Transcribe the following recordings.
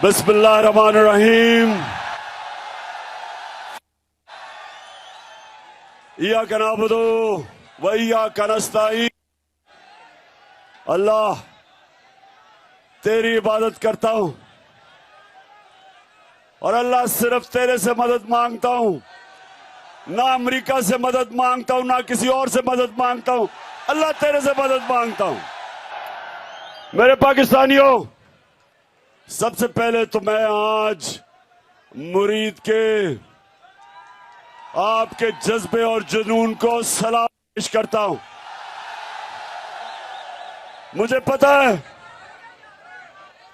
बिस्मिल्लाहिर्रहमानिर्रहीम। इय्याका नअबुदु व इय्याका नस्तईन। अल्लाह तेरी इबादत करता हूं और अल्लाह सिर्फ तेरे से मदद मांगता हूं, ना अमेरिका से मदद मांगता हूं, ना किसी और से मदद मांगता हूं। अल्लाह तेरे से मदद मांगता हूं। मेरे पाकिस्तानियों, सबसे पहले तो मैं आज मुरीद के आपके जज्बे और जुनून को सलाम पेश करता हूं। मुझे पता है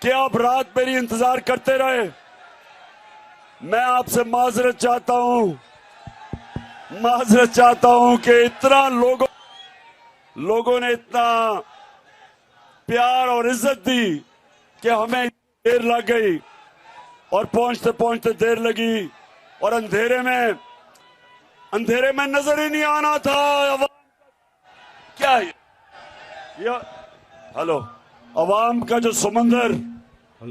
कि आप रात मेरी इंतजार करते रहे। मैं आपसे माजरत चाहता हूं कि इतना लोगों ने इतना प्यार और इज्जत दी कि हमें देर लग गई और पहुंचते पहुंचते देर लगी और अंधेरे में नजर ही नहीं आना था। क्या है ये? हेलो, अवाम का जो समंदर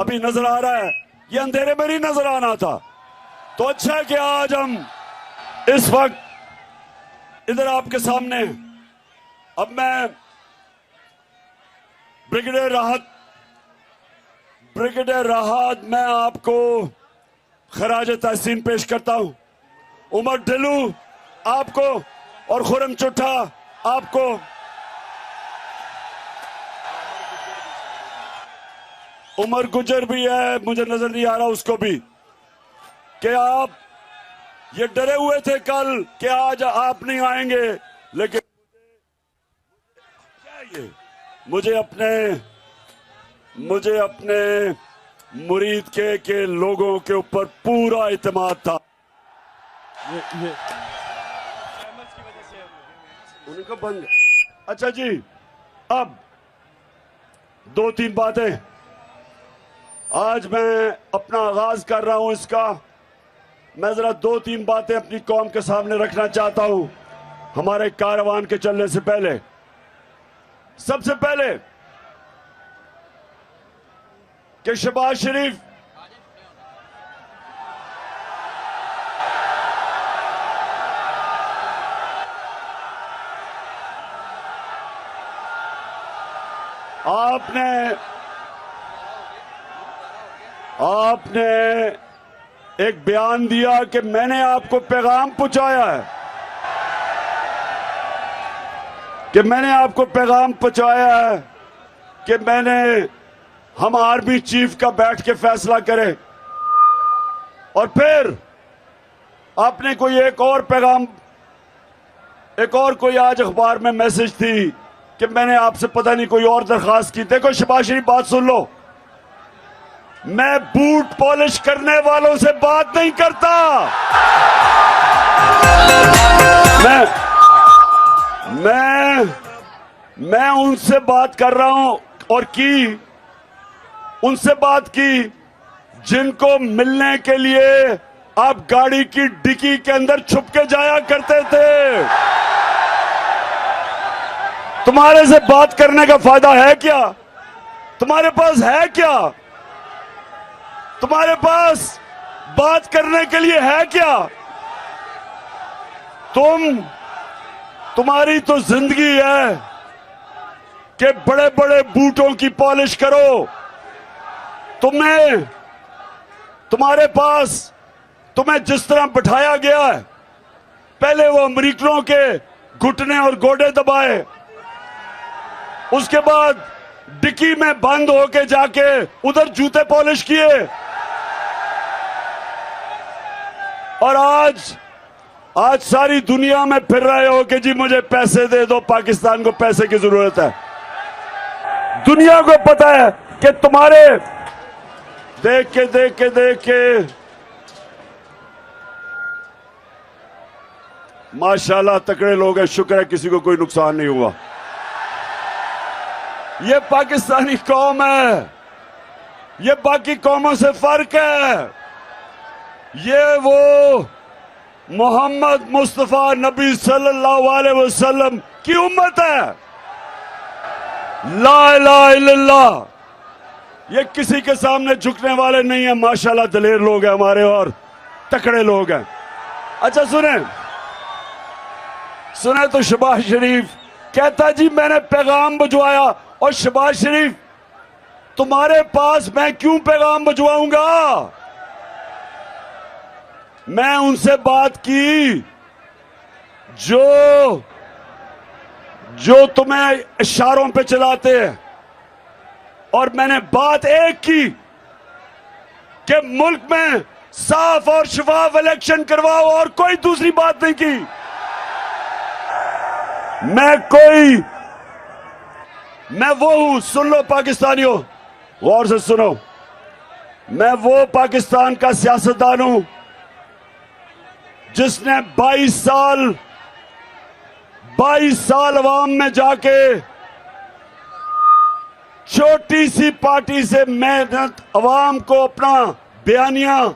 अभी नजर आ रहा है, ये अंधेरे में नहीं नजर आना था। तो अच्छा है कि आज हम इस वक्त इधर आपके सामने। अब मैं ब्रिगेडियर राहत मैं आपको खराज तहसीन पेश करता हूं। उमर ढिल्लू आपको और खुरम चुट्ठा आपको। उमर गुजर भी है, मुझे नजर नहीं आ रहा उसको भी, कि आप ये डरे हुए थे कल कि आज आप नहीं आएंगे, लेकिन क्या ये मुझे अपने मुरीद के लोगों के ऊपर पूरा इत्मीनान था। उनका बंद। अच्छा जी, अब 2-3 बातें आज मैं अपना आगाज कर रहा हूं इसका। मैं जरा 2-3 बातें अपनी कौम के सामने रखना चाहता हूं हमारे कारवान के चलने से पहले। सबसे पहले कि शहबाज शरीफ आपने एक बयान दिया कि मैंने आपको पैगाम पहुंचाया है, कि हम आर्मी चीफ का बैठ के फैसला करें। और फिर आपने एक और कोई आज अखबार में मैसेज थी कि मैंने आपसे पता नहीं कोई और दरखास्त की। देखो शहबाज शरीफ, बात सुन लो। मैं बूट पॉलिश करने वालों से बात नहीं करता। मैं उनसे बात कर रहा हूं और उनसे बात की जिनको मिलने के लिए आप गाड़ी की डिक्की के अंदर छुप के जाया करते थे। तुम्हारे से बात करने का फायदा है क्या? तुम्हारे पास है क्या? तुम्हारे पास बात करने के लिए है क्या? तुम्हारी तो जिंदगी है कि बड़े बड़े बूटों की पॉलिश करो। तुम्हें जिस तरह बिठाया गया है, पहले वो अमरीकनों के घुटने और गोडे दबाए, उसके बाद डिक्की में बंद होके जाके उधर जूते पॉलिश किए, और आज सारी दुनिया में फिर रहे हो कि जी मुझे पैसे दे दो, पाकिस्तान को पैसे की जरूरत है। दुनिया को पता है कि तुम्हारे देख के माशाल्लाह तकड़े लोग हैं, शुक्र है किसी को कोई नुकसान नहीं हुआ। ये पाकिस्तानी कौम है, ये बाकी कौमों से फर्क है। ये वो मोहम्मद मुस्तफा नबी सल्लल्लाहु अलैहि वसल्लम की उम्मत है। ला इलाहा इल्लल्लाह ये किसी के सामने झुकने वाले नहीं है। माशाल्लाह दलेर लोग हैं हमारे और तकड़े लोग हैं। अच्छा सुने तो शहबाज शरीफ कहता जी मैंने पैगाम भिजवाया, और शहबाज शरीफ तुम्हारे पास मैं क्यों पैगाम भिजवाऊंगा? मैं उनसे बात की जो तुम्हें इशारों पे चलाते हैं, और मैंने बात एक की कि मुल्क में साफ और शफाफ इलेक्शन करवाओ, और कोई दूसरी बात नहीं की। मैं वो हूं, सुन लो पाकिस्तानियों, गौर से सुनो, मैं वो पाकिस्तान का सियासतदान हूं जिसने 22 साल अवाम में जाके छोटी सी पार्टी से मेहनत अवाम को अपना बयानिया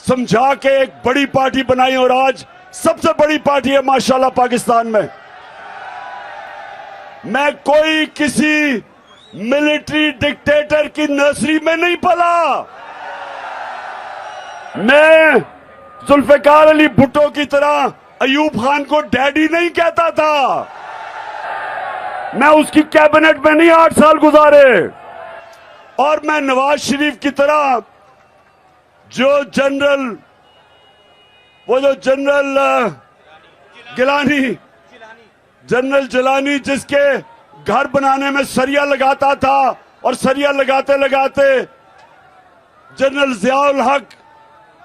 समझा के एक बड़ी पार्टी बनाई, और आज सबसे बड़ी पार्टी है माशाल्लाह पाकिस्तान में। मैं कोई किसी मिलिट्री डिक्टेटर की नर्सरी में नहीं पला। मैं जुल्फिकार अली भुट्टो की तरह अयूब खान को डैडी नहीं कहता था। मैं उसकी कैबिनेट में नहीं 8 साल गुजारे। और मैं नवाज शरीफ की तरह जो जनरल जिलानी जिसके घर बनाने में सरिया लगाता था, और सरिया लगाते लगाते जनरल जियाउल हक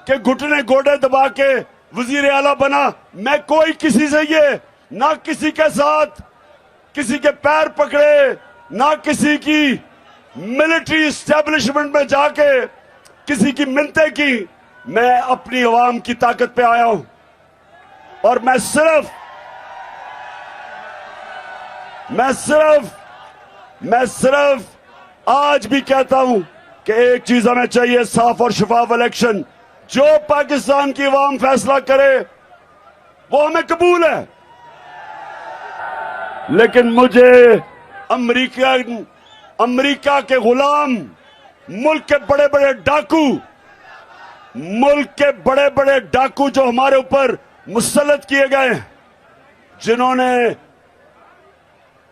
के घुटने गोडे दबा के वजीर आला बना। मैं कोई किसी से ये ना किसी के साथ किसी के पैर पकड़े, ना किसी की मिलिट्री एस्टेब्लिशमेंट में जाके किसी की मिन्नतें की। मैं अपनी अवाम की ताकत पे आया हूं, और मैं सिर्फ आज भी कहता हूं कि एक चीज हमें चाहिए, साफ और शफाफ इलेक्शन। जो पाकिस्तान की अवाम फैसला करे वो हमें कबूल है, लेकिन मुझे अमेरिका के गुलाम, मुल्क के बड़े बड़े डाकू जो हमारे ऊपर मुसल्लत किए गए, जिन्होंने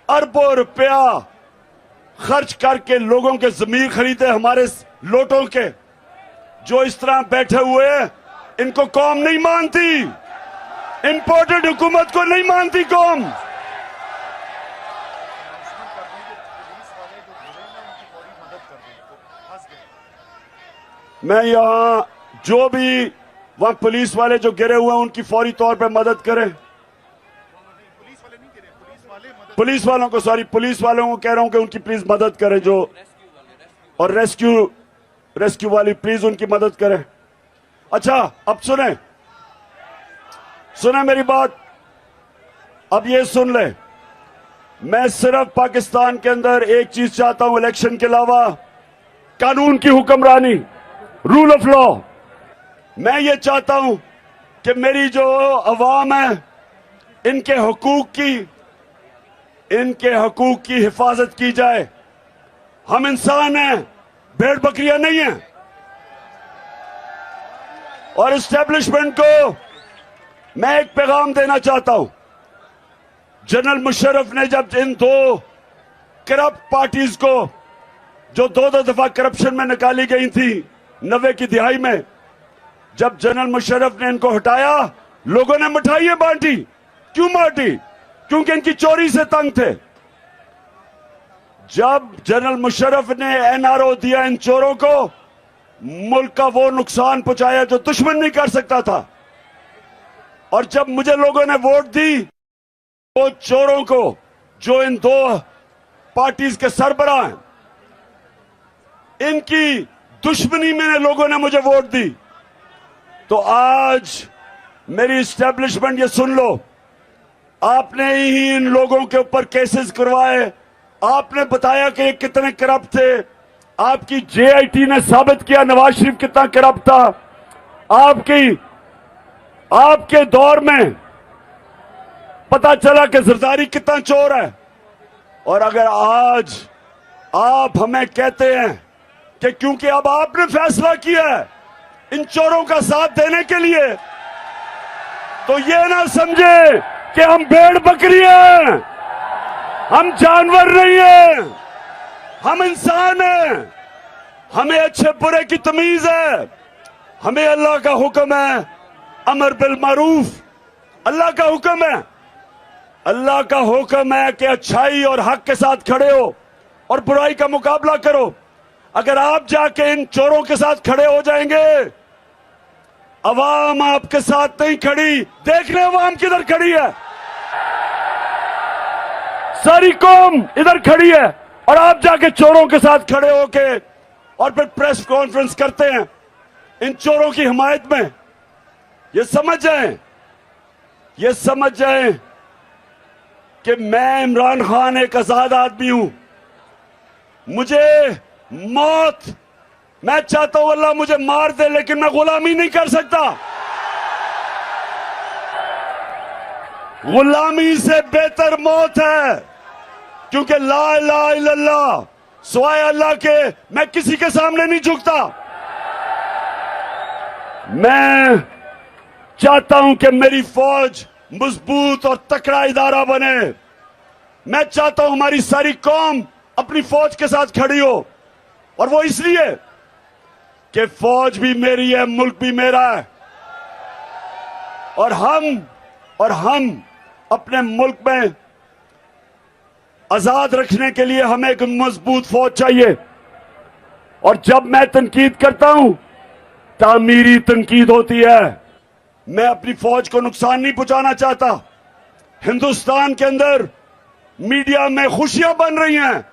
अरबों रुपया खर्च करके लोगों के जमीर खरीदे हमारे लोटों के, जो इस तरह बैठे हुए हैं, इनको कौम नहीं मानती। इंपोर्टेड हुकूमत को नहीं मानती कौम। मैं यहां जो भी वहां पुलिस वाले जो गिरे हुए हैं उनकी फौरी तौर पे मदद करें। पुलिस वालों को कह रहा हूं कि उनकी प्लीज मदद करें, जो और रेस्क्यू वाली प्लीज उनकी मदद करें। अच्छा, अब सुने मेरी बात, अब ये सुन ले। मैं सिर्फ पाकिस्तान के अंदर एक चीज चाहता हूं इलेक्शन के अलावा, कानून की हुक्मरानी, रूल ऑफ लॉ। मैं ये चाहता हूं कि मेरी जो अवाम है इनके हकूक की हिफाजत की जाए। हम इंसान हैं, भेड़ बकरियां नहीं हैं। और एस्टेब्लिशमेंट को मैं एक पैगाम देना चाहता हूं। जनरल मुशर्रफ ने जब इन 2 करप्ट पार्टीज को, जो 2 दफा करप्शन में निकाली गई थी 90 की दिहाई में, जब जनरल मुशर्रफ ने इनको हटाया, लोगों ने मिठाइयां बांटी। क्यों बांटी? क्योंकि इनकी चोरी से तंग थे। जब जनरल मुशर्रफ ने एनआरओ दिया इन चोरों को, मुल्क का वो नुकसान पहुंचाया जो दुश्मन नहीं कर सकता था। और जब मुझे लोगों ने वोट दी, वो चोरों को, जो इन 2 पार्टीज के सरबराह हैं, इनकी दुश्मनी में लोगों ने मुझे वोट दी। तो आज मेरी एस्टेब्लिशमेंट, ये सुन लो, आपने ही इन लोगों के ऊपर केसेस करवाए, आपने बताया कि ये कितने करप्ट थे। आपकी जेआईटी ने साबित किया नवाज शरीफ कितना करप्ट था। आपके दौर में पता चला कि जरदारी कितना चोर है। और अगर आज आप हमें कहते हैं कि क्योंकि अब आपने फैसला किया है इन चोरों का साथ देने के लिए, तो ये ना समझे कि हम भेड़ बकरी हैं, हम जानवर नहीं हैं, हम इंसान हैं। हमें अच्छे बुरे की तमीज है। हमें अल्लाह का हुक्म है अमर बिल मारूफ, अल्लाह का हुक्म है, अल्लाह का हुक्म है कि अच्छाई और हक के साथ खड़े हो और बुराई का मुकाबला करो। अगर आप जाके इन चोरों के साथ खड़े हो जाएंगे, अवाम आपके साथ नहीं खड़ी। देख रहे अवाम किधर खड़ी है, सारी कौम इधर खड़ी है, और आप जाके चोरों के साथ खड़े होके और फिर प्रेस कॉन्फ्रेंस करते हैं इन चोरों की हिमायत में। ये समझ जाएं कि मैं इमरान खान एक आजाद आदमी हूं। मुझे मौत, मैं चाहता हूं अल्लाह मुझे मार दे, लेकिन मैं गुलामी नहीं कर सकता। गुलामी से बेहतर मौत है, क्योंकि ला इलाहा इल्लल्लाह, सिवाय अल्लाह के मैं किसी के सामने नहीं झुकता। मैं चाहता हूं कि मेरी फौज मजबूत और तकड़ा इदारा बने। मैं चाहता हूं हमारी सारी कौम अपनी फौज के साथ खड़ी हो, और वो इसलिए कि फौज भी मेरी है, मुल्क भी मेरा है, और हम अपने मुल्क में आजाद रखने के लिए हमें एक मजबूत फौज चाहिए। और जब मैं तनकीद करता हूं, तामीरी तनकीद होती है। मैं अपनी फौज को नुकसान नहीं पहुंचाना चाहता। हिंदुस्तान के अंदर मीडिया में खुशियां बन रही हैं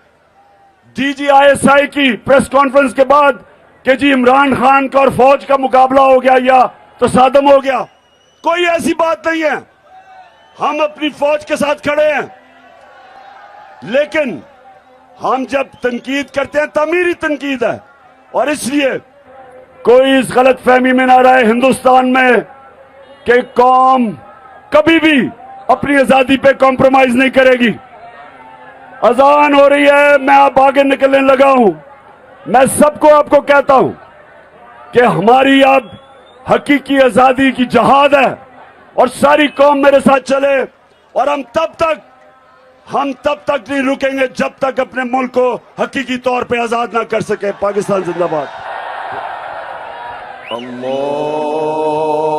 DGISI की प्रेस कॉन्फ्रेंस के बाद कि जी इमरान खान का और फौज का मुकाबला हो गया या तसादम हो गया। कोई ऐसी बात नहीं है। हम अपनी फौज के साथ खड़े हैं, लेकिन हम जब तनकीद करते हैं तामीरी तनकीद है, और इसलिए कोई इस गलत फहमी में ना रहे हिंदुस्तान में कि कौम कभी भी अपनी आजादी पे कॉम्प्रोमाइज नहीं करेगी। अजान हो रही है, मैं अब आगे निकलने लगा हूं। मैं सबको आपको कहता हूं कि हमारी अब हकीकी आजादी की जहाद है, और सारी कौम मेरे साथ चले, और हम तब तक नहीं रुकेंगे जब तक अपने मुल्क को हकीकी तौर पे आजाद ना कर सके। पाकिस्तान जिंदाबाद। अल्लाह।